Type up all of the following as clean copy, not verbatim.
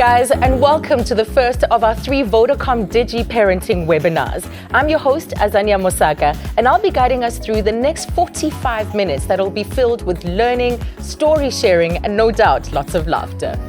guys, and welcome to the first of our 3 Vodacom Digi Parenting webinars. I'm your host, Azania Mosaka, and I'll be guiding us through the next 45 minutes that'll be filled with learning, story sharing, and no doubt, lots of laughter.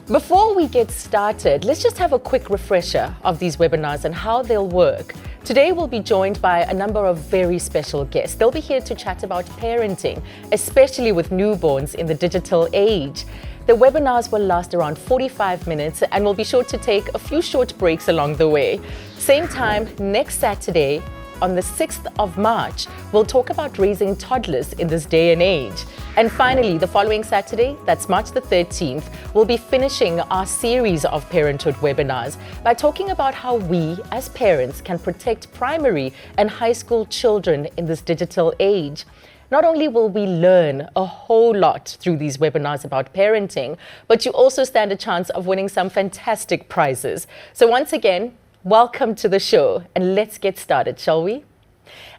Before we get started, let's just have a quick refresher of these webinars and how they'll work. Today we'll be joined by a number of very special guests. They'll be here to chat about parenting, especially with newborns in the digital age. The webinars will last around 45 minutes and we'll be sure to take a few short breaks along the way. Same time next Saturday, on the 6th of March, we'll talk about raising toddlers in this day and age. And finally, the following Saturday, that's March the 13th, we'll be finishing our series of parenthood webinars by talking about how we, as parents, can protect primary and high school children in this digital age. Not only will we learn a whole lot through these webinars about parenting, but you also stand a chance of winning some fantastic prizes. So once again, welcome to the show, and let's get started, shall we?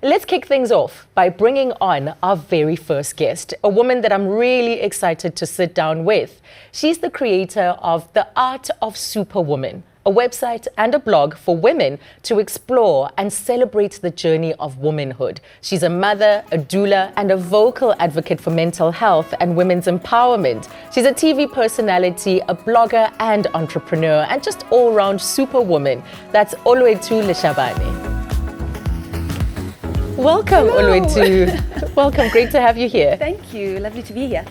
Let's kick things off by bringing on our very first guest, a woman that I'm really excited to sit down with. She's the creator of The Art of Superwoman, a website and a blog for women to explore and celebrate the journey of womanhood. She's a mother, a doula, and a vocal advocate for mental health and women's empowerment. She's a TV personality, a blogger and entrepreneur, and just all-round superwoman. That's Oluwethu Leshabane. Welcome, Oluwethu. Welcome, great to have you here. Thank you, lovely to be here.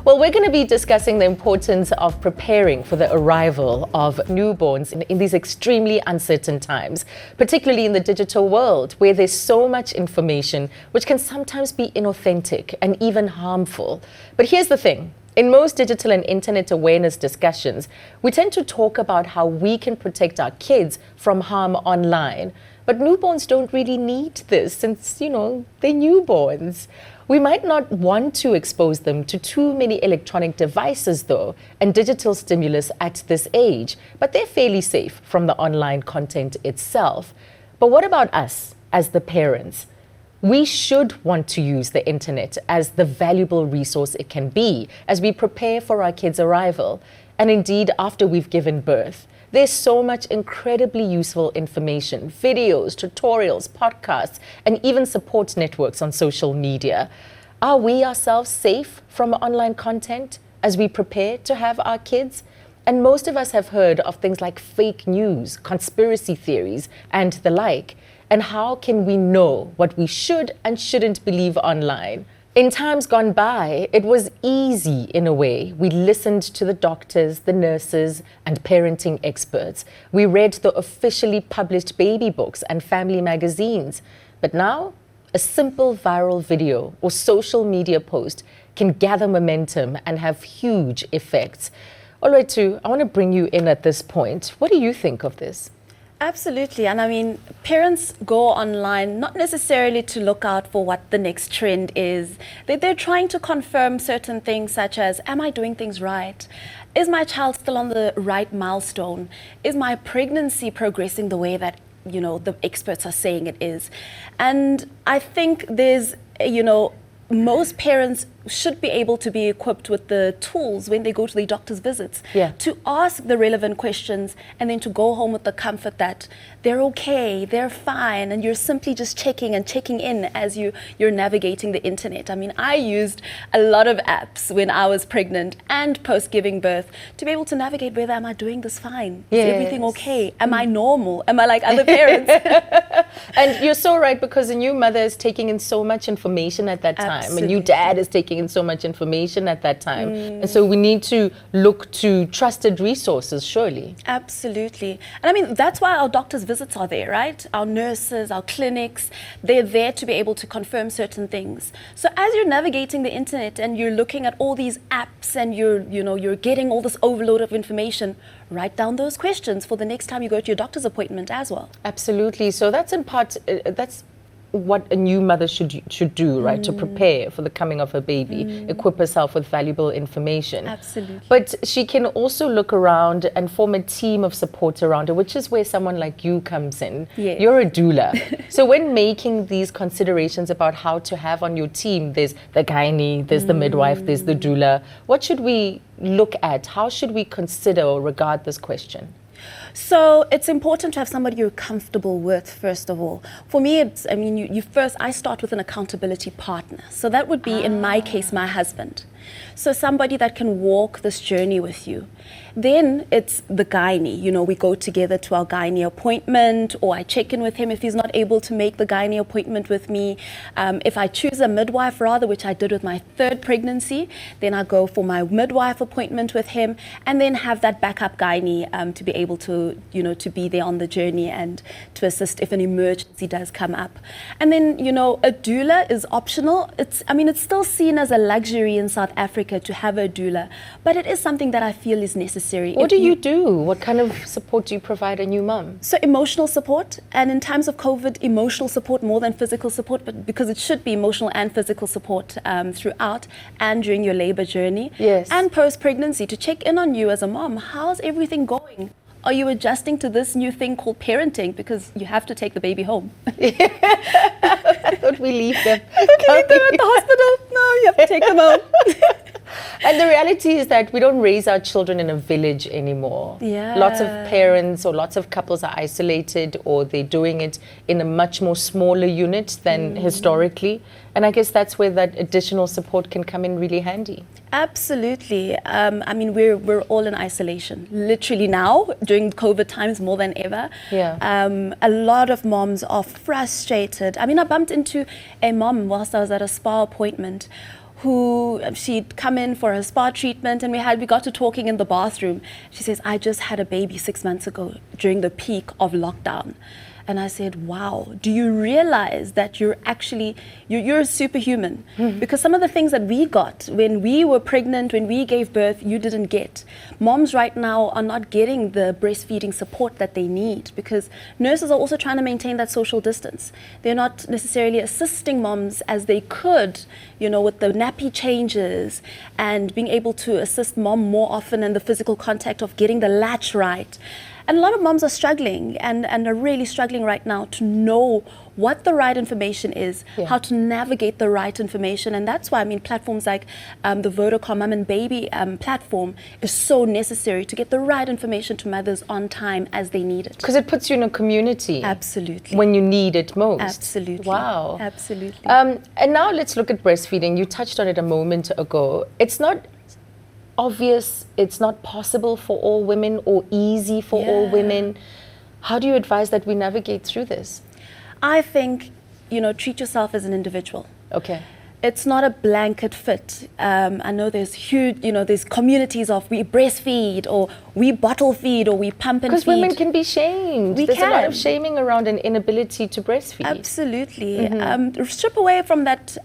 Well, we're going to be discussing the importance of preparing for the arrival of newborns in these extremely uncertain times, particularly in the digital world, where there's so much information which can sometimes be inauthentic and even harmful. But here's the thing. In most digital and internet awareness discussions, we tend to talk about how we can protect our kids from harm online. But newborns don't really need this since, they're newborns. We might not want to expose them to too many electronic devices, though, and digital stimulus at this age, but they're fairly safe from the online content itself. But what about us as the parents? We should want to use the internet as the valuable resource it can be as we prepare for our kids' arrival, and indeed after we've given birth. There's so much incredibly useful information, videos, tutorials, podcasts, and even support networks on social media. Are we ourselves safe from online content as we prepare to have our kids? And most of us have heard of things like fake news, conspiracy theories, and the like. And how can we know what we should and shouldn't believe online? In times gone by, it was easy in a way. We listened to the doctors, the nurses, and parenting experts. We read the officially published baby books and family magazines. But now, a simple viral video or social media post can gather momentum and have huge effects. Oluwethu, I want to bring you in at this point. What do you think of this? Absolutely. And parents go online not necessarily to look out for what the next trend is. They're trying to confirm certain things such as, am I doing things right? Is my child still on the right milestone? Is my pregnancy progressing the way that, the experts are saying it is? And I think there's, most parents should be able to be equipped with the tools when they go to their doctor's visits to ask the relevant questions and then to go home with the comfort that they're okay, they're fine, and you're simply just checking in as you're navigating the internet. I used a lot of apps when I was pregnant and post-giving birth to be able to navigate whether am I doing this fine? Is everything okay? Am I normal? Am I like other parents? And you're so right, because a new mother is taking in so much information at that time. Absolutely. A new dad is taking in so much information at that time. And so we need to look to trusted resources, surely. Absolutely. And that's why our doctors' visits are there, right? Our nurses, our clinics, they're there to be able to confirm certain things. So as you're navigating the internet and you're looking at all these apps and you're getting all this overload of information, write down those questions for the next time you go to your doctor's appointment as well. Absolutely. So that's in part, that's what a new mother should do, right, to prepare for the coming of her baby, equip herself with valuable information. Absolutely. But she can also look around and form a team of support around her, which is where someone like you comes in. Yes. You're a doula. So when making these considerations about how to have on your team, there's the gynae, there's the midwife, there's the doula. What should we look at? How should we consider or regard this question? So it's important to have somebody you're comfortable with, first of all. For me, it's, I mean, I start with an accountability partner. So that would be, in my case, my husband. So somebody that can walk this journey with you. Then it's the gynae. You know, we go together to our gynae appointment, or I check in with him if he's not able to make the gynae appointment with me. If I choose a midwife rather, which I did with my third pregnancy, then I go for my midwife appointment with him, and then have that backup gynae to be able to, you know, to be there on the journey and to assist if an emergency does come up. And then, you know, a doula is optional. It's still seen as a luxury in South Africa to have a doula, but it is something that I feel is necessary. What do you do? What kind of support do you provide a new mum? So emotional support, and in times of COVID, emotional support more than physical support, but because it should be emotional and physical support throughout and during your labor journey. Yes. And post-pregnancy, to check in on you as a mom. How's everything going? Are you adjusting to this new thing called parenting? Because you have to take the baby home. I thought we leave them. Leave them at the hospital? No, you have to take them home. And the reality is that we don't raise our children in a village anymore. Yeah. Lots of parents or lots of couples are isolated, or they're doing it in a much more smaller unit than historically. And I guess that's where that additional support can come in really handy. Absolutely. We're all in isolation. Literally now, during COVID times more than ever. Yeah. A lot of moms are frustrated. I bumped into a mom whilst I was at a spa appointment, who she'd come in for a spa treatment, and we got to talking in the bathroom. She says, I just had a baby 6 months ago during the peak of lockdown. And I said, wow, do you realize that you're a superhuman? Because some of the things that we got when we were pregnant, when we gave birth, you didn't get. Moms right now are not getting the breastfeeding support that they need, because nurses are also trying to maintain that social distance. They're not necessarily assisting moms as they could, you know, with the nappy changes and being able to assist mom more often in the physical contact of getting the latch right. And a lot of moms are struggling and are really struggling right now to know what the right information is, how to navigate the right information. And that's why, platforms like the Vodacom Mum and Baby platform is so necessary to get the right information to mothers on time as they need it. Because it puts you in a community. Absolutely. When you need it most. Absolutely. Wow. Absolutely. And now let's look at breastfeeding. You touched on it a moment ago. It's not obvious, it's not possible for all women or easy for all women. How do you advise that we navigate through this? I think, treat yourself as an individual. Okay. It's not a blanket fit. I know there's huge, there's communities of we breastfeed or we bottle feed or we pump and feed. Because women can be shamed. There's a lot of shaming around an inability to breastfeed. Absolutely. Strip away from that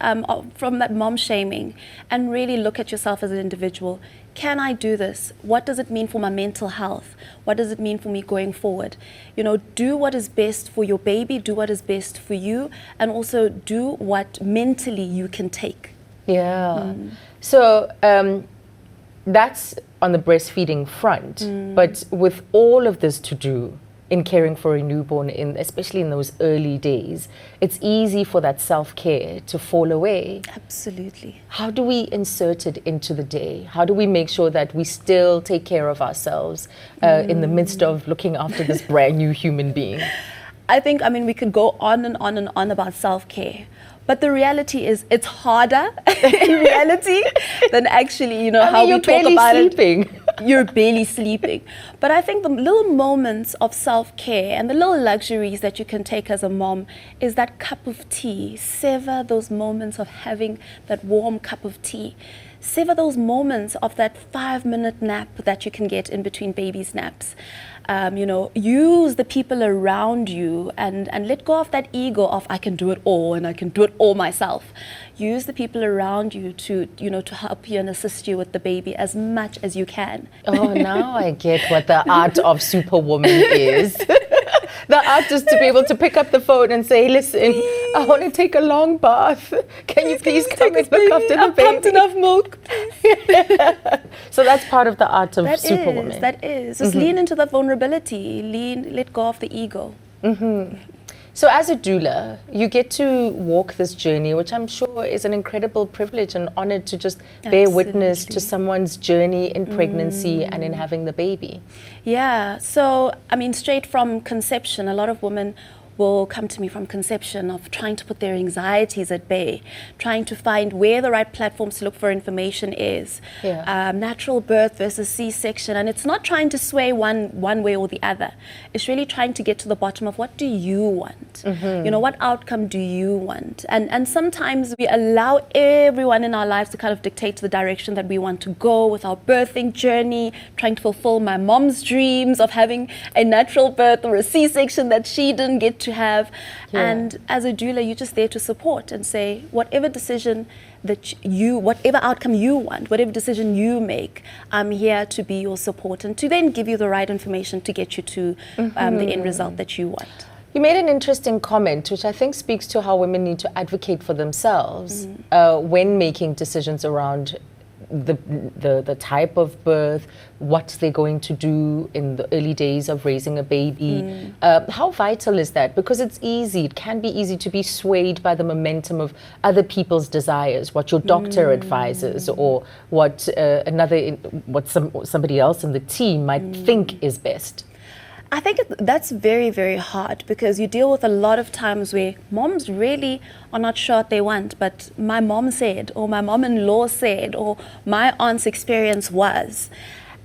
mom shaming and really look at yourself as an individual. Can I do this? What does it mean for my mental health? What does it mean for me going forward? Do what is best for your baby, do what is best for you, and also do what mentally you can take. Yeah. So that's on the breastfeeding front. But with all of this to do in caring for a newborn, especially in those early days, it's easy for that self-care to fall away. Absolutely. How do we insert it into the day? How do we make sure that we still take care of ourselves in the midst of looking after this brand new human being? I think, we could go on and on and on about self-care. But the reality is, it's harder in reality than actually, how we talk about sleeping. You're barely sleeping. But I think the little moments of self-care and the little luxuries that you can take as a mom is that cup of tea. Savor those moments of having that warm cup of tea. Savor those moments of that 5-minute nap that you can get in between babies' naps. Use the people around you and let go of that ego of I can do it all and I can do it all myself. Use the people around you to help you and assist you with the baby as much as you can. Oh, now I get what the art of superwoman is. The art is to be able to pick up the phone and say, listen, I want to take a long bath. Can you please come and look after the baby? I've pumped enough milk. So that's part of the art of Superwoman. That is. Just lean into that vulnerability. Let go of the ego. So as a doula, you get to walk this journey, which I'm sure is an incredible privilege and honor to just bear witness to someone's journey in pregnancy and in having the baby. Yeah. So, I mean, straight from conception, a lot of women will come to me from conception of trying to put their anxieties at bay, trying to find where the right platforms to look for information is. Natural birth versus C-section, and it's not trying to sway one way or the other. It's really trying to get to the bottom of what do you want? You know, what outcome do you want? And sometimes we allow everyone in our lives to kind of dictate the direction that we want to go with our birthing journey, trying to fulfill my mom's dreams of having a natural birth or a C-section that she didn't get to have. And as a doula, you're just there to support and say, whatever decision whatever outcome you want, whatever decision you make, I'm here to be your support and to then give you the right information to get you to the end result that you want. You made an interesting comment, which I think speaks to how women need to advocate for themselves when making decisions around the type of birth, what they're going to do in the early days of raising a baby. How vital is that? Because it can be easy to be swayed by the momentum of other people's desires, what your doctor advises, or what somebody else in the team might think is best. I think that's very, very hard because you deal with a lot of times where moms really are not sure what they want, but my mom said, or my mom-in-law said, or my aunt's experience was.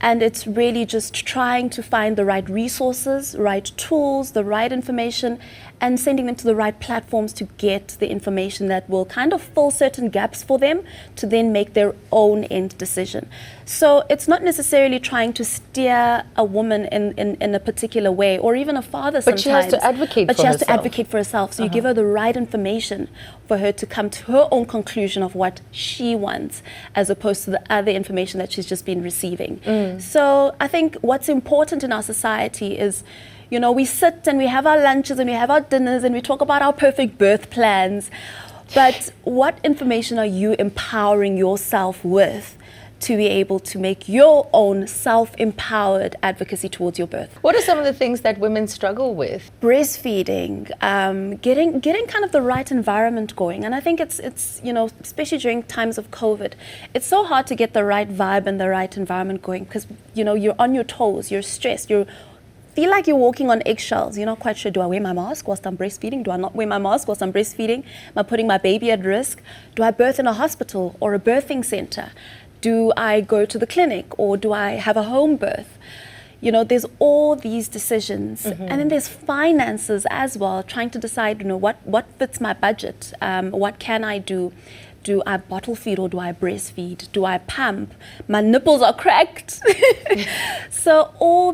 And it's really just trying to find the right resources, right tools, the right information, and sending them to the right platforms to get the information that will kind of fill certain gaps for them to then make their own end decision. So it's not necessarily trying to steer a woman in a particular way, or even a father sometimes. But she has to advocate for herself. But she has to advocate for herself. So you give her the right information for her to come to her own conclusion of what she wants, as opposed to the other information that she's just been receiving. So I think what's important in our society is, you know, we sit and we have our lunches and we have our dinners and we talk about our perfect birth plans. But what information are you empowering yourself with to be able to make your own self-empowered advocacy towards your birth? What are some of the things that women struggle with? Breastfeeding, getting kind of the right environment going. And I think it's you know, especially during times of COVID, it's so hard to get the right vibe and the right environment going because, you know, you're on your toes, you're stressed, you feel like you're walking on eggshells. You're not quite sure, do I wear my mask whilst I'm breastfeeding? Do I not wear my mask whilst I'm breastfeeding? Am I putting my baby at risk? Do I birth in a hospital or a birthing center? Do I go to the clinic or do I have a home birth? You know, there's all these decisions. And then there's finances as well, trying to decide, you know, what fits my budget? What can I do? Do I bottle feed or do I breastfeed? Do I pump? My nipples are cracked. So all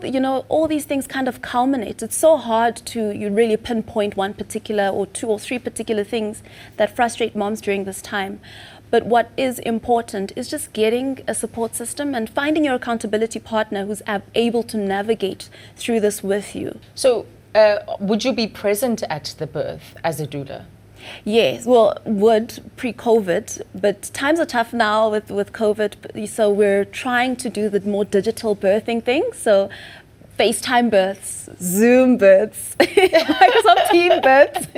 these things kind of culminate. It's so hard to really pinpoint one particular or two or three particular things that frustrate moms during this time. But what is important is just getting a support system and finding your accountability partner who's able to navigate through this with you. So would you be present at the birth as a doula? Yes, well, would pre-COVID, but times are tough now with COVID, so we're trying to do the more digital birthing thing. So FaceTime births, Zoom births, Microsoft Team births.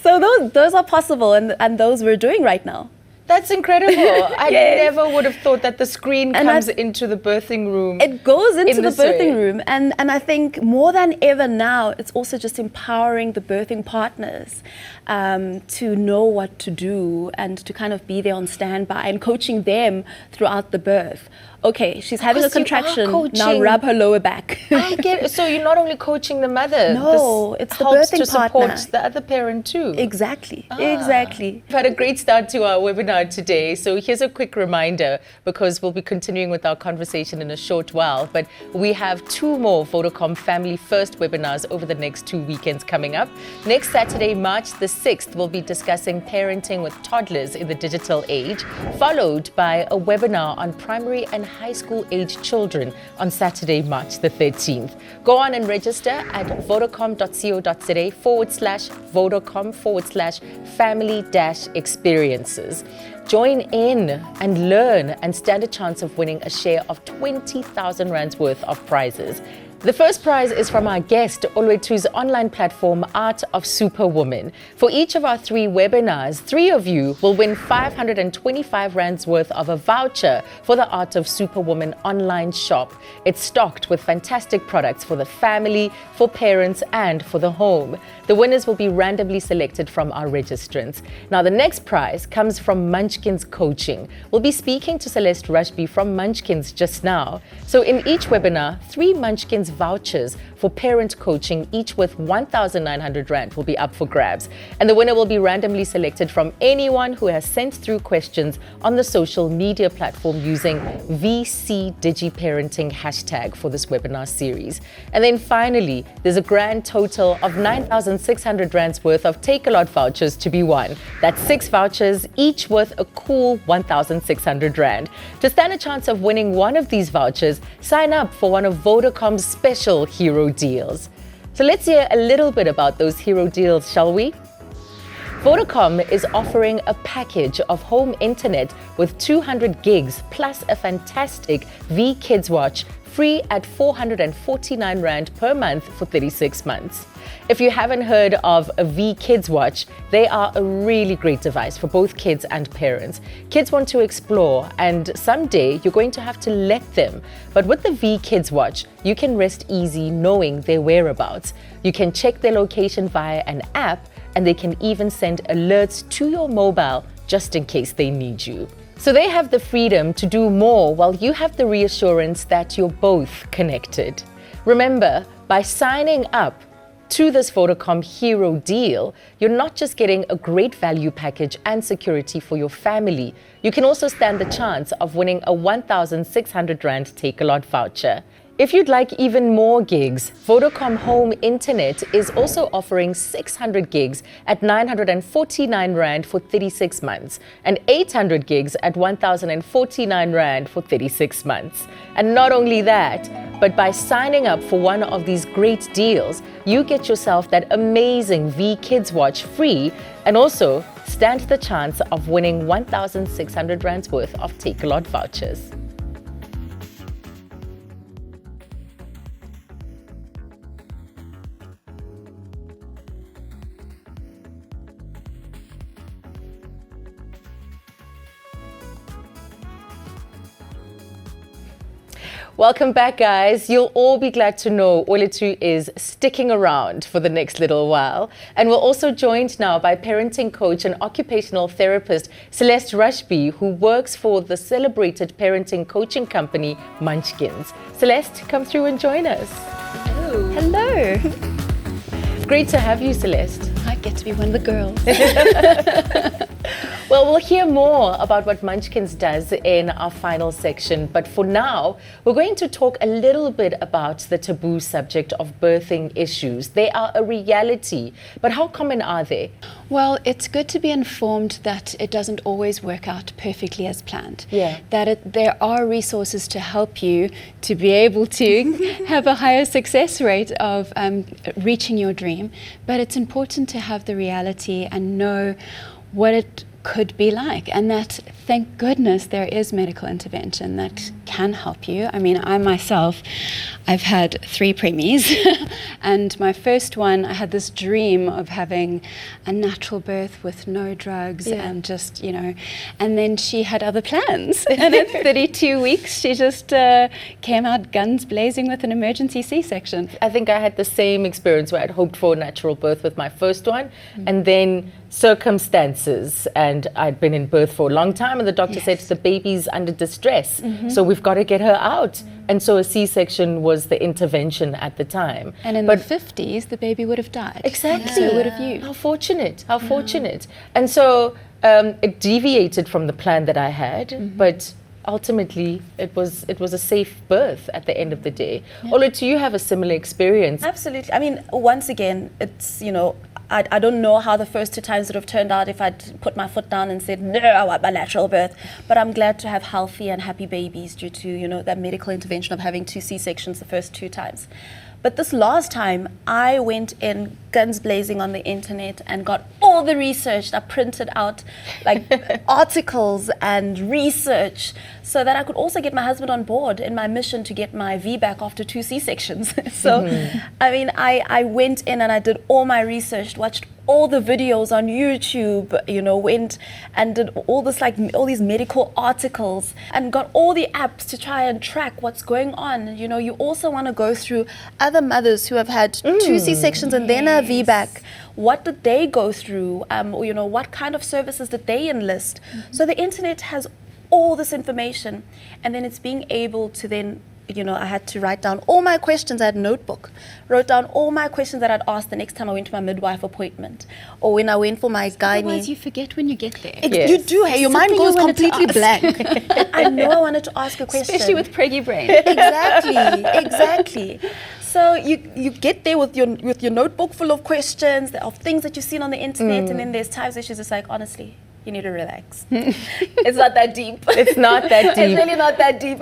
So those are possible, and those we're doing right now. That's incredible. I never would have thought that the screen comes into the birthing room. It goes into the birthing room. And I think more than ever now, it's also just empowering the birthing partners to know what to do and to kind of be there on standby and coaching them throughout the birth. Okay, she's having a contraction, now rub her lower back. I get it. So you're not only coaching the mother. No, it's the birthing partner. Helps to support the other parent too. Exactly, exactly. We've had a great start to our webinar webinar today. So here's a quick reminder, because we'll be continuing with our conversation in a short while. But we have 2 more Vodacom Family First webinars over the next 2 weekends coming up. Next Saturday, March the 6th, we'll be discussing parenting with toddlers in the digital age, followed by a webinar on primary and high school age children on Saturday, March the 13th. Go on and register at vodacom.co.za/family-experiences. Join in and learn and stand a chance of winning a share of 20,000 rands worth of prizes. The first prize is from our guest, Olwetu's online platform, Art of Superwoman. For each of our 3 webinars, 3 of you will win 525 rands worth of a voucher for the Art of Superwoman online shop. It's stocked with fantastic products for the family, for parents, and for the home. The winners will be randomly selected from our registrants. Now, the next prize comes from Munchkin's Coaching. We'll be speaking to Celeste Rushby from Munchkin's just now. So in each webinar, 3 Munchkin's vouchers for parent coaching, each with 1,900 rand, will be up for grabs. And the winner will be randomly selected from anyone who has sent through questions on the social media platform using VC DigiParenting hashtag for this webinar series. And then finally, there's a grand total of 9,600 rands worth of Take-A-Lot vouchers to be won. That's 6 vouchers, each worth a cool 1,600 rand. To stand a chance of winning one of these vouchers, sign up for one of Vodacom's special hero deals. So let's hear a little bit about those hero deals, shall we? Vodacom is offering a package of home internet with 200 gigs plus a fantastic V Kids Watch, free at 449 rand per month for 36 months. If you haven't heard of a V Kids Watch, they are a really great device for both kids and parents. Kids want to explore, and someday you're going to have to let them. But with the V Kids Watch, you can rest easy knowing their whereabouts. You can check their location via an app, and they can even send alerts to your mobile just in case they need you. So they have the freedom to do more while you have the reassurance that you're both connected. Remember, by signing up to this Vodacom Hero deal, you're not just getting a great value package and security for your family, you can also stand the chance of winning a 1,600 rand Take-A-Lot voucher. If you'd like even more gigs, Vodacom Home Internet is also offering 600 gigs at 949 rand for 36 months and 800 gigs at 1,049 rand for 36 months. And not only that, but by signing up for one of these great deals, you get yourself that amazing V Kids Watch free and also stand the chance of winning 1,600 rands worth of Take-A-Lot vouchers. Welcome back, guys. You'll all be glad to know Olwetu is sticking around for the next little while. And we're also joined now by parenting coach and occupational therapist Celeste Rushby, who works for the celebrated parenting coaching company Munchkin's. Celeste, come through and join us. Hello. Great to have you, Celeste. I get to be one of the girls. Well, we'll hear more about what Munchkin's does in our final section. But for now, we're going to talk a little bit about the taboo subject of birthing issues. They are a reality, but how common are they? Well, it's good to be informed that it doesn't always work out perfectly as planned. Yeah. That there are resources to help you to be able to have a higher success rate of reaching your dream. But it's important to have the reality and know what it could be like, and that, thank goodness, there is medical intervention that can help you. I mean, I myself, I've had 3 preemies and my first one, I had this dream of having a natural birth with no drugs and just, you know, and then she had other plans and at 32 weeks she just came out guns blazing with an emergency C-section. I think I had the same experience where I'd hoped for a natural birth with my first one, and then circumstances, and I'd been in birth for a long time, and the doctor said the baby's under distress, so we've got to get her out. And so a C-section was the intervention at the time. And in the 50s, the baby would have died. Exactly. So would have you. How fortunate, how fortunate. And so It deviated from the plan that I had, but ultimately it was a safe birth at the end of the day. Ola, do you have a similar experience? Absolutely. I mean, once again, it's, I don't know how the first 2 times would have turned out if I'd put my foot down and said, no, I want my natural birth. But I'm glad to have healthy and happy babies due to, that medical intervention of having 2 C-sections the first 2 times. But this last time, I went in guns blazing on the internet and got all the research. I printed out articles and research so that I could also get my husband on board in my mission to get my VBAC after 2 C-sections. So, I mean, I went in and I did all my research, watched all the videos on YouTube, went and did all these medical articles and got all the apps to try and track what's going on. You also want to go through other mothers who have had 2 C-sections and then a VBAC. What did they go through? What kind of services did they enlist? So the internet has all this information, and then it's being able to then I had to write down all my questions. I had a notebook, wrote down all my questions that I'd ask the next time I went to my midwife appointment or when I went for my gynae. Otherwise you forget when you get there. You do, hey, your mind goes completely blank. I know I wanted to ask a question. Especially with preggy brain. Exactly. So you get there with your notebook full of questions, of things that you've seen on the internet, and then there's times where she's just like, honestly, you need to relax. It's not that deep. It's not that deep. It's really not that deep.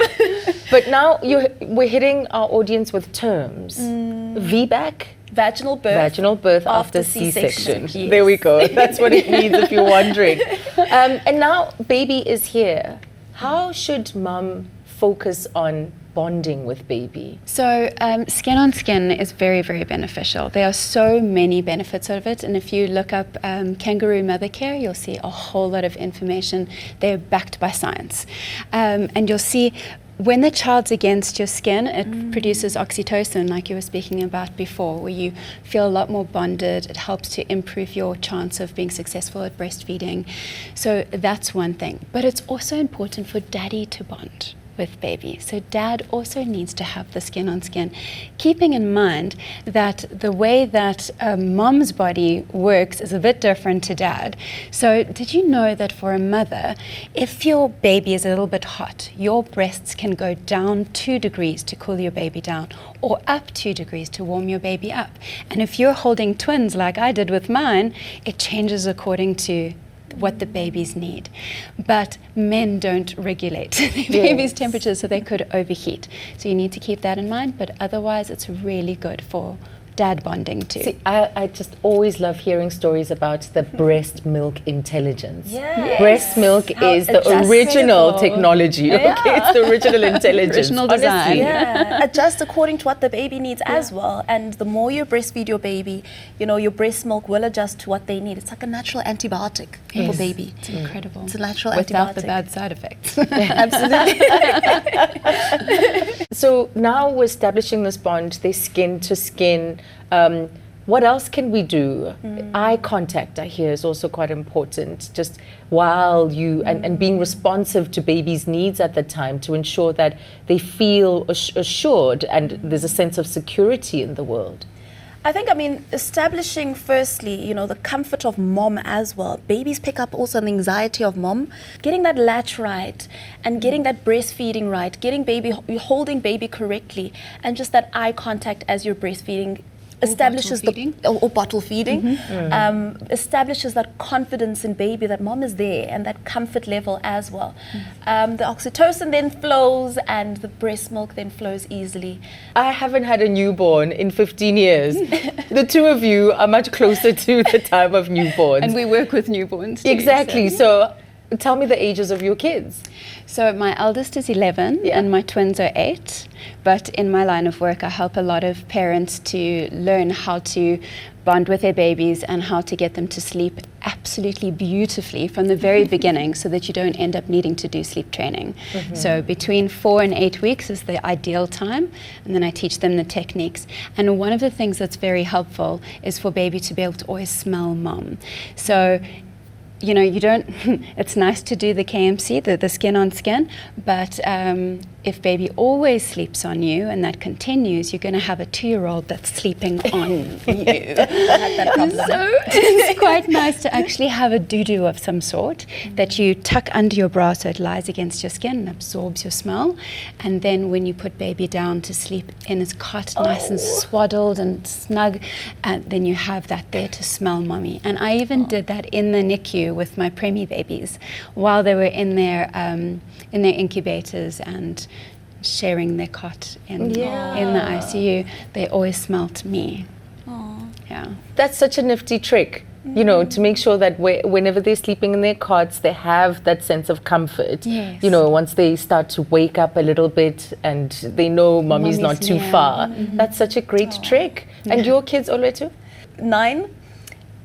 But now we're hitting our audience with terms. VBAC? Vaginal birth after C-section. Yes. There we go. That's what it means if you're wondering. And now baby is here. How should mum focus on bonding with baby? So skin on skin is very, very beneficial. There are so many benefits of it, and if you look up kangaroo mother care, you'll see a whole lot of information. They're backed by science, and you'll see when the child's against your skin, it produces oxytocin, like you were speaking about before, where you feel a lot more bonded. It helps to improve your chance of being successful at breastfeeding. So that's one thing. But it's also important for daddy to bond with baby. So dad also needs to have the skin on skin, keeping in mind that the way that a mom's body works is a bit different to dad. So did you know that for a mother, if your baby is a little bit hot, your breasts can go down 2 degrees to cool your baby down, or up 2 degrees to warm your baby up? And if you're holding twins like I did with mine, it changes according to what the babies need. But men don't regulate their baby's temperature, so they could overheat. So you need to keep that in mind, but otherwise it's really good for dad bonding too. See, I just always love hearing stories about the breast milk intelligence. Yes. Breast milk is the original technology. Okay, it's the original intelligence. Original design. Honestly. Yeah, adjust according to what the baby needs as well. And the more you breastfeed your baby, your breast milk will adjust to what they need. It's like a natural antibiotic for baby. It's incredible. It's a natural without antibiotic. the bad side effects. Absolutely. So now we're establishing this bond, they're skin to skin. What else can we do? Eye contact, I hear, is also quite important. Just while you, and being responsive to baby's needs at the time to ensure that they feel assured and there's a sense of security in the world. I think, establishing firstly, the comfort of mom as well. Babies pick up also the anxiety of mom. Getting that latch right and getting that breastfeeding right, holding baby correctly, and just that eye contact as you're breastfeeding establishes or bottle feeding, establishes that confidence in baby that mom is there and that comfort level as well. The oxytocin then flows and the breast milk then flows easily. I haven't had a newborn in 15 years. The two of you are much closer to the time of newborns. And we work with newborns too, Exactly. So tell me the ages of your kids. So my eldest is 11 and my twins are 8. But in my line of work, I help a lot of parents to learn how to bond with their babies and how to get them to sleep absolutely beautifully from the very beginning so that you don't end up needing to do sleep training. So between 4 and 8 weeks is the ideal time, and then I teach them the techniques. And one of the things that's very helpful is for baby to be able to always smell mom. So you don't, it's nice to do the KMC, the skin on skin, but if baby always sleeps on you and that continues, you're going to have a 2-year-old that's sleeping on you. I had that problem. So it's quite nice to actually have a doo-doo of some sort that you tuck under your bra so it lies against your skin and absorbs your smell. And then when you put baby down to sleep in his cot, nice and swaddled and snug, then you have that there to smell mommy. And I even did that in the NICU with my preemie babies while they were in their incubators and sharing their cot in the ICU. They always smelt me. Yeah. That's such a nifty trick, you know, to make sure that whenever they're sleeping in their cots, they have that sense of comfort. Yes. You know, once they start to wake up a little bit and they know mommy's not too near. far. That's such a great trick. And your kids, Olwetu? 9,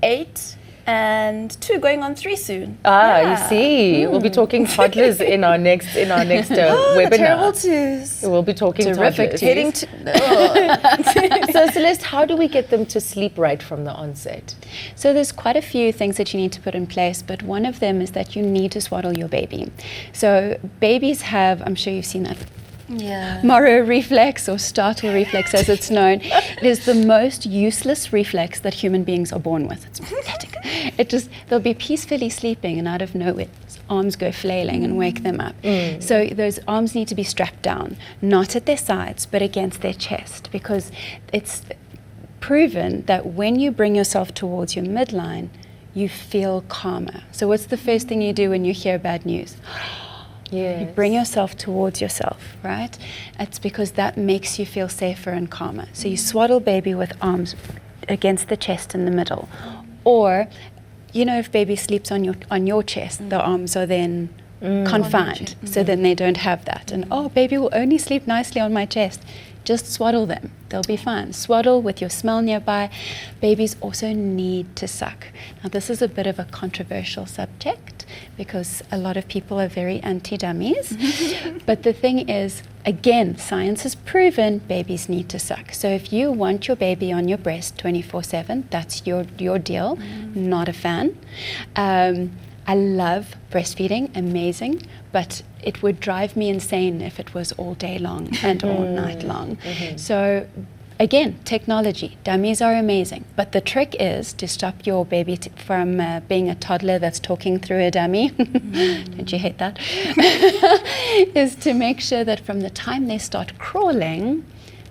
8, and 2 going on 3 soon. You see, we'll be talking toddlers in our next webinar. Terrible twos. We'll be talking Terrific toddlers. Heading to So Celeste, how do we get them to sleep right from the onset? So there's quite a few things that you need to put in place, but one of them is that you need to swaddle your baby. So babies have, I'm sure you've seen that, Moro reflex or startle reflex as it's known. It is the most useless reflex that human beings are born with. It's pathetic. They'll be peacefully sleeping and out of nowhere arms go flailing and wake them up. So those arms need to be strapped down, not at their sides but against their chest, because it's proven that when you bring yourself towards your midline, you feel calmer. So what's the first thing you do when you hear bad news? You bring yourself towards yourself, right? It's because that makes you feel safer and calmer. So you swaddle baby with arms against the chest in the middle. Or, you know, if baby sleeps on your chest, the arms are then confined. So then they don't have that. And, baby will only sleep nicely on my chest. Just swaddle them. They'll be fine. Swaddle with your smell nearby. Babies also need to suck. Now, this is a bit of a controversial subject because a lot of people are very anti-dummies. But the thing is, again, science has proven babies need to suck. So if you want your baby on your breast 24/7, that's your deal. Not a fan. I love breastfeeding, amazing, but it would drive me insane if it was all day long and all night long. So again, technology, dummies are amazing, but the trick is to stop your baby from being a toddler that's talking through a dummy. Don't you hate that? Is to make sure that from the time they start crawling,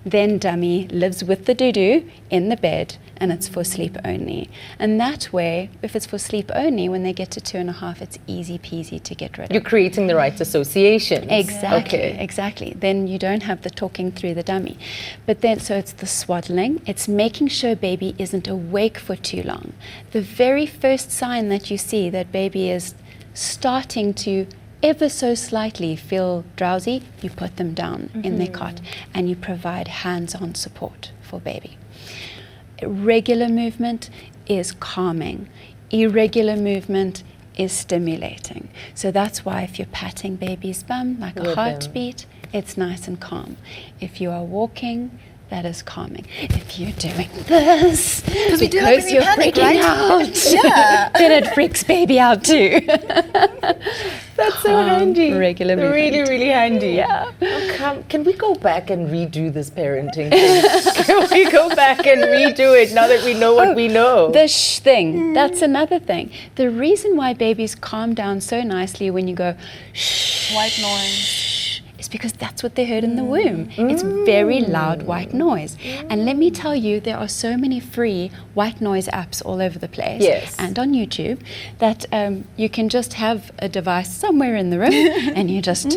then dummy lives with the doo-doo in the bed, and it's for sleep only. And that way, if it's for sleep only, when they get to 2.5, it's easy peasy to get rid of. You're creating the right associations. Exactly. Then you don't have the talking through the dummy. But then, so it's the swaddling, it's making sure baby isn't awake for too long. The very first sign that you see that baby is starting to ever so slightly feel drowsy, you put them down in their cot and you provide hands-on support for baby. Regular movement is calming. Irregular movement is stimulating. So that's why if you're patting baby's bum like a heartbeat, it's nice and calm. If you are walking, that is calming. If you're doing this, because you're freaking out, then it freaks baby out too. That's so handy. Regular movement. Really, really handy. Yeah. Can we go back and redo this parenting thing? Can we go back and redo it now that we know what we know? The thing, that's another thing. The reason why babies calm down so nicely when you go shh, white noise, is because that's what they heard in the womb. It's very loud white noise. And let me tell you, there are so many free white noise apps all over the place and on YouTube that you can just have a device somewhere in the room and you just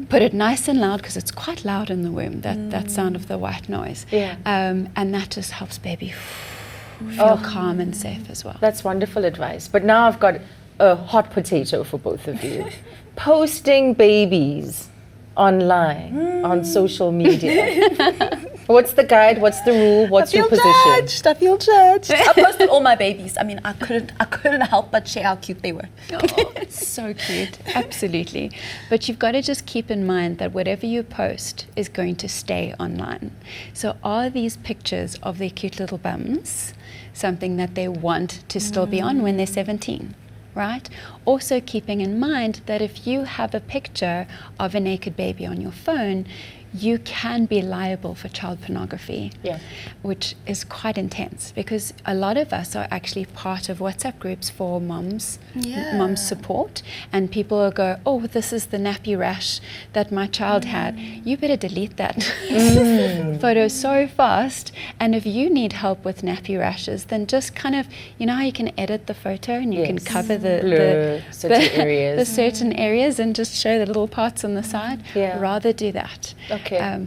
put it nice and loud, because it's quite loud in the womb, that sound of the white noise. And that just helps baby feel calm and safe as well. That's wonderful advice. But now I've got a hot potato for both of you. Posting babies online on social media. What's the guide? What's the rule? What's your position? I feel judged. I posted all my babies. I mean, I couldn't help but share how cute they were. So cute. Absolutely. But you've got to just keep in mind that whatever you post is going to stay online. So are these pictures of their cute little bums something that they want to still be on when they're 17? 'Cause that's what they're heard in the womb. It's very loud white noise. And let me tell you, there are so many free white noise apps all over the place and on YouTube that you can just have a device somewhere in the room and you just put it nice and loud, because it's quite loud in the womb. That sound of the white noise. And that just helps baby feel calm and safe as well. right? Also keeping in mind that if you have a picture of a naked baby on your phone, you can be liable for child pornography, which is quite intense, because a lot of us are actually part of WhatsApp groups for moms support, and people will go, oh, this is the nappy rash that my child had. You better delete that photo so fast. And if you need help with nappy rashes, then just kind of, you know how you can edit the photo and you can cover the certain areas and just show the little parts on the side. Rather do that.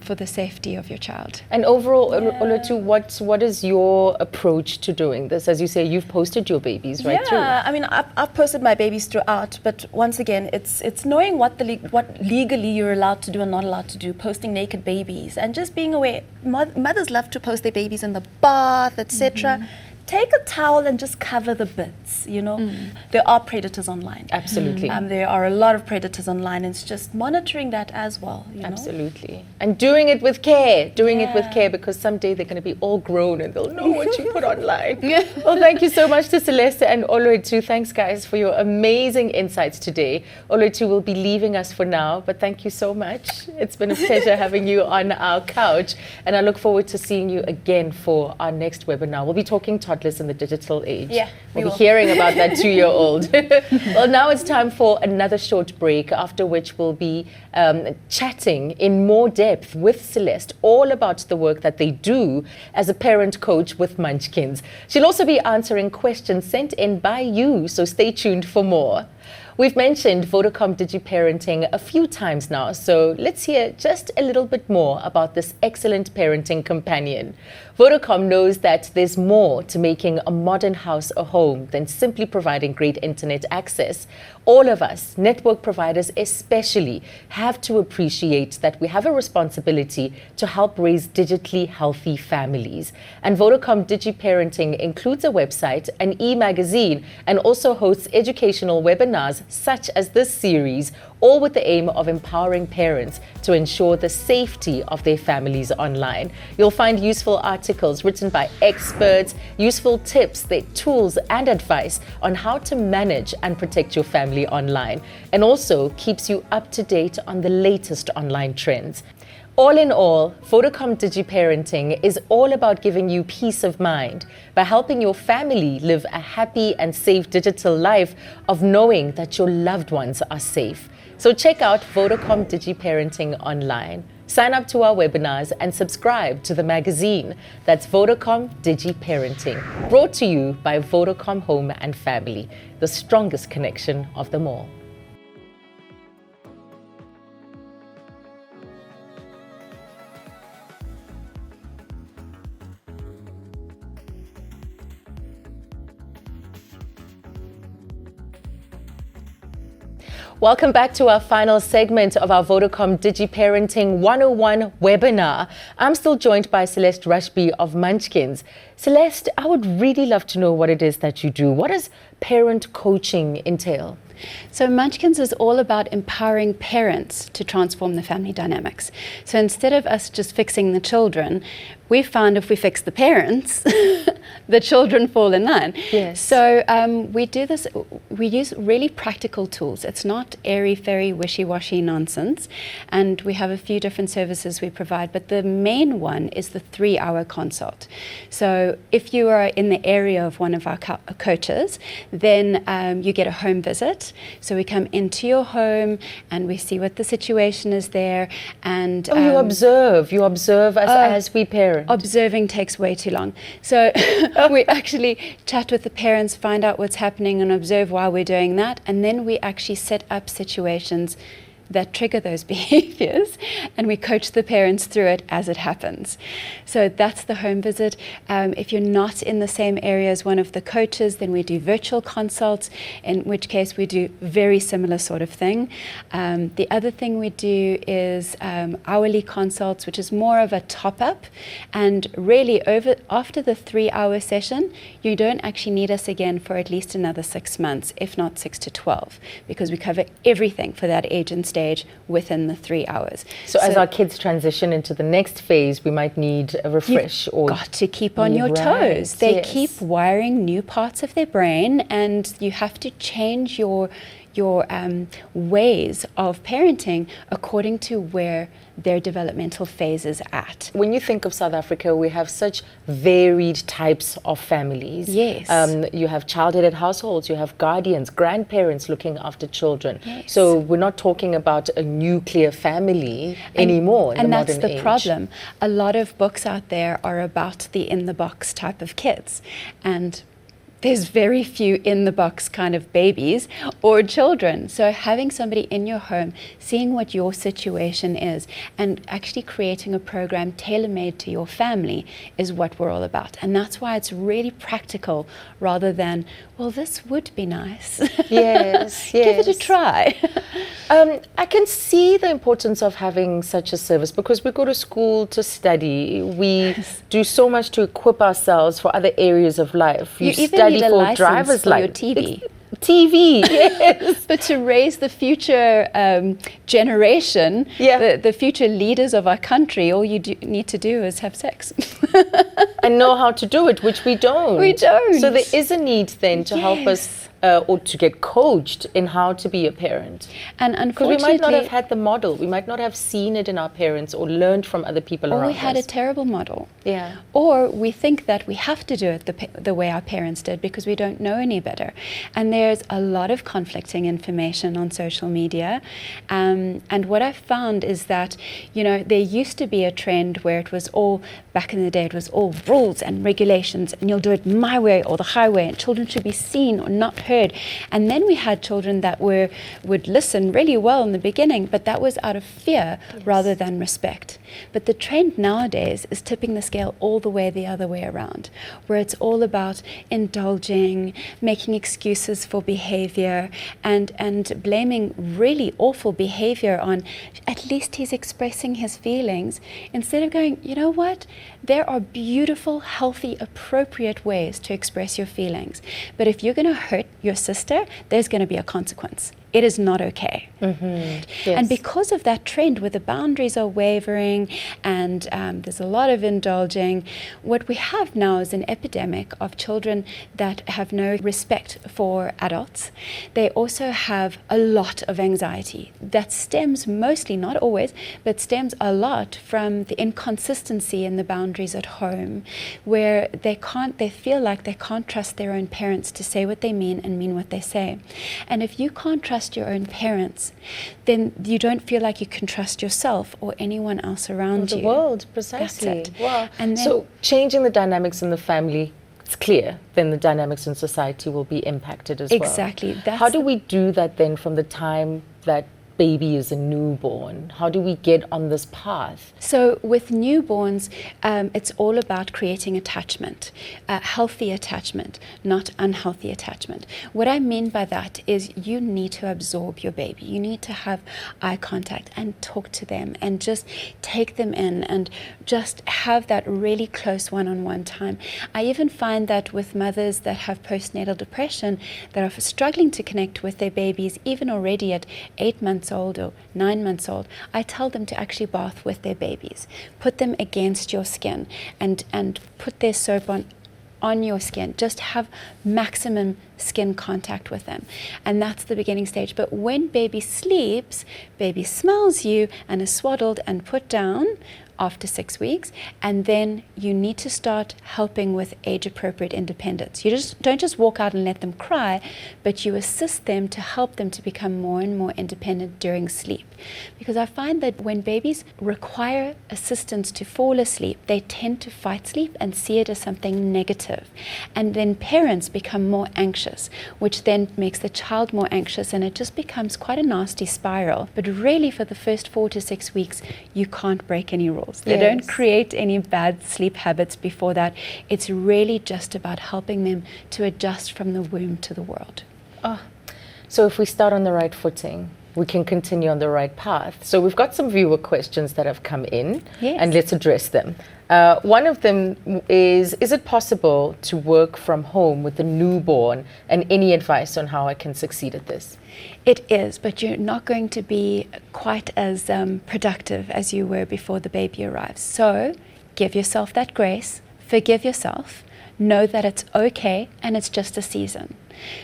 For the safety of your child. And overall, Olotu, what is your approach to doing this? As you say, you've posted your babies right through. Yeah, I mean, I've posted my babies throughout, but once again, it's knowing what legally you're allowed to do and not allowed to do, posting naked babies, and just being aware. Mothers love to post their babies in the bath, etc. Take a towel and just cover the bits, you know. There are predators online. Absolutely. There are a lot of predators online, and it's just monitoring that as well, you know. Absolutely. And doing it with care, because someday they're going to be all grown and they'll know what you put online. Well, thank you so much to Celeste and Olotu. Thanks, guys, for your amazing insights today. Olotu will be leaving us for now, but thank you so much. It's been a pleasure having you on our couch, and I look forward to seeing you again for our next webinar. We'll be talking toddlers in the digital age. We'll be hearing about that 2-year-old. Well, now it's time for another short break, after which we'll be chatting in more depth with Celeste all about the work that they do as a parent coach with Munchkins. She'll also be answering questions sent in by you, so stay tuned for more. We've mentioned Vodacom DigiParenting a few times now, so let's hear just a little bit more about this excellent parenting companion. Vodacom knows that there's more to making a modern house a home than simply providing great internet access. All of us, network providers especially, have to appreciate that we have a responsibility to help raise digitally healthy families. And Vodacom DigiParenting includes a website, an e-magazine, and also hosts educational webinars such as this series, all with the aim of empowering parents to ensure the safety of their families online. You'll find useful articles written by experts, useful tips, their tools and advice on how to manage and protect your family online, and also keeps you up to date on the latest online trends. All in all, Vodacom DigiParenting is all about giving you peace of mind by helping your family live a happy and safe digital life of knowing that your loved ones are safe. So check out Vodacom DigiParenting online. Sign up to our webinars and subscribe to the magazine. That's Vodacom DigiParenting, brought to you by Vodacom Home and Family, the strongest connection of them all. Welcome back to our final segment of our Vodacom DigiParenting 101 webinar. I'm still joined by Celeste Rushby of Munchkins. Celeste, I would really love to know what it is that you do. What does parent coaching entail? So Munchkins is all about empowering parents to transform the family dynamics. So instead of us just fixing the children, we found if we fix the parents, the children fall in line. Yes. So we do this, we use really practical tools. It's not airy-fairy, wishy-washy nonsense. And we have a few different services we provide, but the main one is the 3-hour consult. So if you are in the area of one of our coaches, then you get a home visit. So we come into your home and we see what the situation is there. And you observe us as we parent. Observing takes way too long. So we actually chat with the parents, find out what's happening and observe while we're doing that. And then we actually set up situations that trigger those behaviors, and we coach the parents through it as it happens. So that's the home visit. If you're not in the same area as one of the coaches, then we do virtual consults, in which case we do very similar sort of thing. The other thing we do is hourly consults, which is more of a top-up, and really after the 3-hour session, you don't actually need us again for at least another 6 months, if not 6 to 12, because we cover everything for that age and stage stage within the 3 hours. So as our kids transition into the next phase, we might need a refresh, or got to keep on your toes. They keep wiring new parts of their brain, and you have to change your ways of parenting according to where their developmental phase is at. When you think of South Africa, we have such varied types of families. Yes. You have child-headed households, you have guardians, grandparents looking after children. Yes. So we're not talking about a nuclear family anymore in the modern age. And that's the problem. A lot of books out there are about the in-the-box type of kids. And there's very few in-the-box kind of babies or children. So having somebody in your home, seeing what your situation is, and actually creating a program tailor-made to your family is what we're all about. And that's why it's really practical rather than, well, this would be nice. Yes, yes. Give it a try. I can see the importance of having such a service because we go to school to study. We do so much to equip ourselves for other areas of life. You even need a license driver's for your license. TV. TV, yes. But to raise the future generation, the future leaders of our country, all you need to do is have sex. And know how to do it, which we don't. We don't. So there is a need then to help us or to get coached in how to be a parent. And unfortunately, because we might not have had the model, we might not have seen it in our parents or learned from other people around us. Or we had a terrible model. Yeah. Or we think that we have to do it the way our parents did because we don't know any better. And there's a lot of conflicting information on social media. And what I've found is that, you know, there used to be a trend where it was all, back in the day, it was all rules and regulations, and you'll do it my way or the highway, and children should be seen or not heard. And then we had children that would listen really well in the beginning, but that was out of fear rather than respect. But the trend nowadays is tipping the scale all the way the other way around, where it's all about indulging, making excuses for behavior, and blaming really awful behavior on at least he's expressing his feelings, instead of going, you know what, there are beautiful, healthy, appropriate ways to express your feelings. But if you're going to hurt your sister, there's going to be a consequence. It is not okay. Mm-hmm. Yes. And because of that trend where the boundaries are wavering and there's a lot of indulging, what we have now is an epidemic of children that have no respect for adults. They also have a lot of anxiety that stems mostly, not always, but stems a lot from the inconsistency in the boundaries at home, where they feel like they can't trust their own parents to say what they mean and mean what they say. And if you can't trust your own parents, then you don't feel like you can trust yourself or anyone else around you. The world, precisely. That's it. Wow. And then, so changing the dynamics in the family, it's clear, then the dynamics in society will be impacted as well. Exactly. How do we do that then from the time that baby is a newborn? How do we get on this path? So with newborns, it's all about creating attachment, healthy attachment, not unhealthy attachment. What I mean by that is you need to absorb your baby. You need to have eye contact and talk to them and just take them in and just have that really close one-on-one time. I even find that with mothers that have postnatal depression that are struggling to connect with their babies, even already at 8 months old or 9 months old, I tell them to actually bath with their babies. Put them against your skin and put their soap on your skin. Just have maximum skin contact with them. And that's the beginning stage. But when baby sleeps, baby smells you and is swaddled and put down after 6 weeks, and then you need to start helping with age-appropriate independence. You don't just walk out and let them cry, but you assist them to help them to become more and more independent during sleep. Because I find that when babies require assistance to fall asleep, they tend to fight sleep and see it as something negative. And then parents become more anxious, which then makes the child more anxious, and it just becomes quite a nasty spiral. But really, for the first 4 to 6 weeks, you can't break any rules. They don't create any bad sleep habits before that. It's really just about helping them to adjust from the womb to the world. So if we start on the right footing, we can continue on the right path. So we've got some viewer questions that have come in, Yes. and let's address them. One of them is it possible to work from home with a newborn, and any advice on how I can succeed at this? It is, but you're not going to be quite as productive as you were before the baby arrives. So give yourself that grace, forgive yourself, know that it's okay and it's just a season.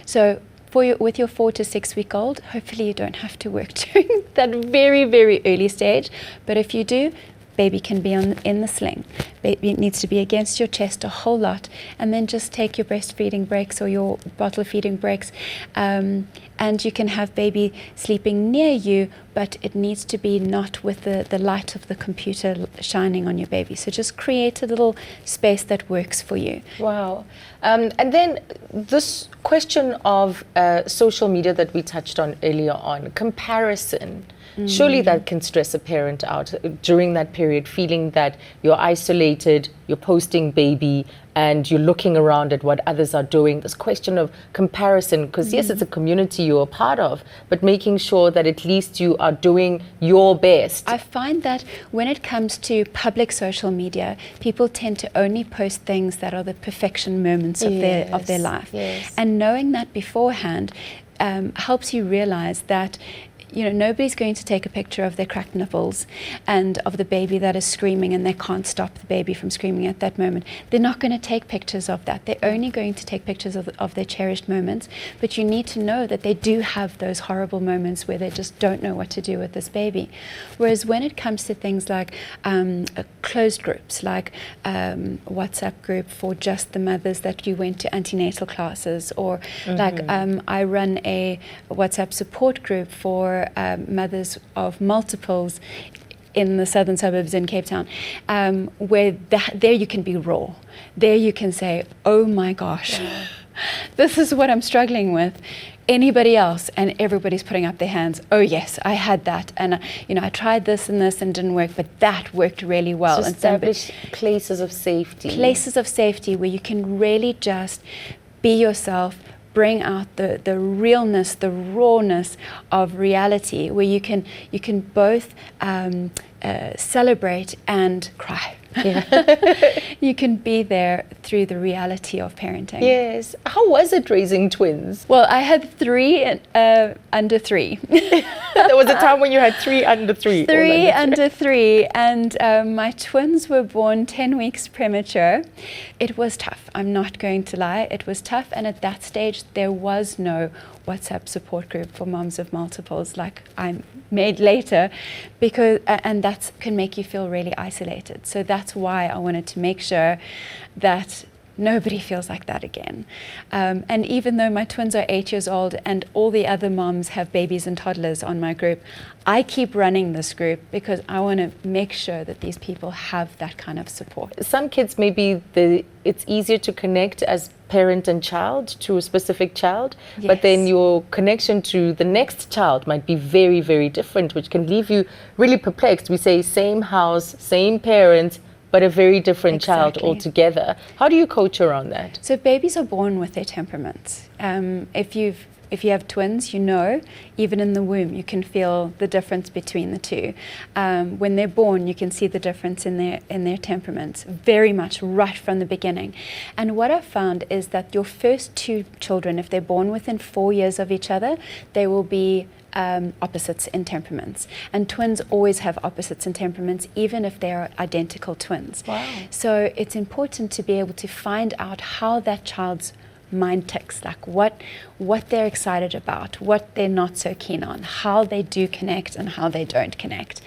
So with your 4 to 6 week old, hopefully you don't have to work during that very, very early stage. But if you do, baby can be in the sling. Baby needs to be against your chest a whole lot, and then just take your breastfeeding breaks or your bottle feeding breaks, and you can have baby sleeping near you, but it needs to be not with the light of the computer shining on your baby. So just create a little space that works for you. Wow. And then this question of social media that we touched on earlier on, comparison. Surely that can stress a parent out during that period, feeling that you're isolated, you're posting baby, and you're looking around at what others are doing. This question of comparison, because yes, it's a community you're a part of, but making sure that at least you are doing your best. I find that when it comes to public social media, people tend to only post things that are the perfection moments of their life. Yes. And knowing that beforehand helps you realize that nobody's going to take a picture of their cracked nipples and of the baby that is screaming and they can't stop the baby from screaming at that moment. They're not going to take pictures of that. They're only going to take pictures of their cherished moments. But you need to know that they do have those horrible moments where they just don't know what to do with this baby. Whereas when it comes to things like closed groups, like WhatsApp group for just the mothers that you went to antenatal classes, or like I run a WhatsApp support group for mothers of multiples in the southern suburbs in Cape Town, where there you can be raw. There you can say, oh my gosh, this is what I'm struggling with. Anybody else? And everybody's putting up their hands. Oh yes, I had that, and I tried this and didn't work, but that worked really well. So establish places of safety. Places of safety where you can really just be yourself, bring out the realness, the rawness of reality, where you can both celebrate and cry. Yeah. You can be there through the reality of parenting. Yes. How was it raising twins? Well, I had 3 under 3. There was a time when you had 3 under 3. 3 under 3, and my twins were born 10 weeks premature. It was tough. I'm not going to lie. It was tough, and at that stage, there was no WhatsApp support group for moms of multiples like I made later, because and that can make you feel really isolated. So that's why I wanted to make sure that nobody feels like that again. And even though my twins are 8 years old and all the other moms have babies and toddlers on my group, I keep running this group because I want to make sure that these people have that kind of support. Some kids, maybe it's easier to connect as parent and child to a specific child, yes. But then your connection to the next child might be very, very different, which can leave you really perplexed. We say same house, same parents, but a very different child altogether. How do you coach around that? So babies are born with their temperaments. If you have twins, even in the womb, you can feel the difference between the two. When they're born, you can see the difference in their temperaments, very much right from the beginning. And what I've found is that your first 2 children, if they're born within 4 years of each other, they will be opposites in temperaments. And twins always have opposites in temperaments, even if they are identical twins. Wow. So it's important to be able to find out how that child's mind ticks, like what they're excited about, what they're not so keen on, how they do connect and how they don't connect.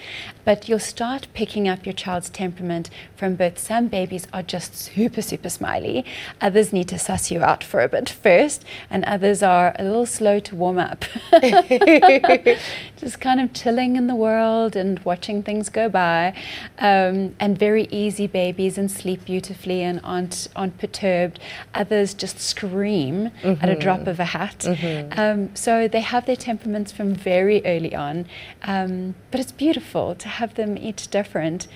But you'll start picking up your child's temperament from birth. Some babies are just super, super smiley. Others need to suss you out for a bit first, and others are a little slow to warm up. Just kind of chilling in the world and watching things go by. And very easy babies and sleep beautifully and aren't perturbed. Others just scream at a drop of a hat. So they have their temperaments from very early on. But it's beautiful to have them each different.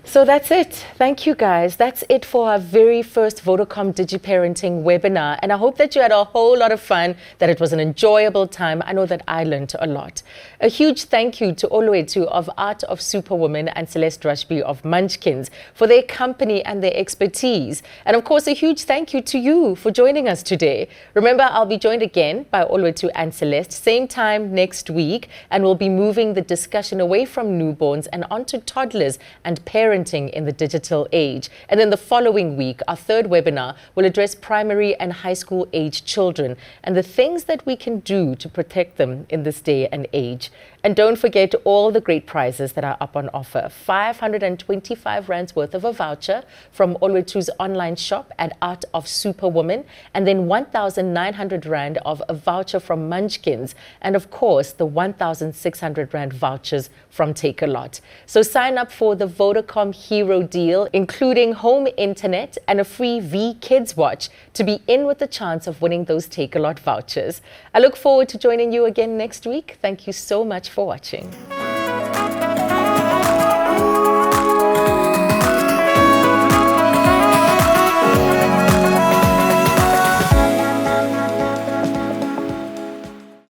So that's it. Thank you, guys. That's it for our very first Vodacom DigiParenting webinar. And I hope that you had a whole lot of fun, that it was an enjoyable time. I know that I learned a lot. A huge thank you to Oluwetu of Art of Superwoman and Celeste Rushby of Munchkins for their company and their expertise. And of course, a huge thank you to you for joining us today. Remember, I'll be joined again by Oluwetu and Celeste, same time next week, and we'll be moving the discussion away from newborns and onto toddlers and parenting in the digital age. And then the following week, our third webinar will address primary and high school age children and the things that we can do to protect them in this day and age. And don't forget all the great prizes that are up on offer. 525 rands worth of a voucher from Oluwetu's online shop at Art of Superwoman, and then 1,900 rand of a voucher from Munchkins, and of course the 1,600 rand vouchers from Take a Lot. So sign up for the Vodacom Hero deal, including home internet and a free V Kids watch, to be in with the chance of winning those Take a Lot vouchers. I look forward to joining you again next week. Thank you so much for watching.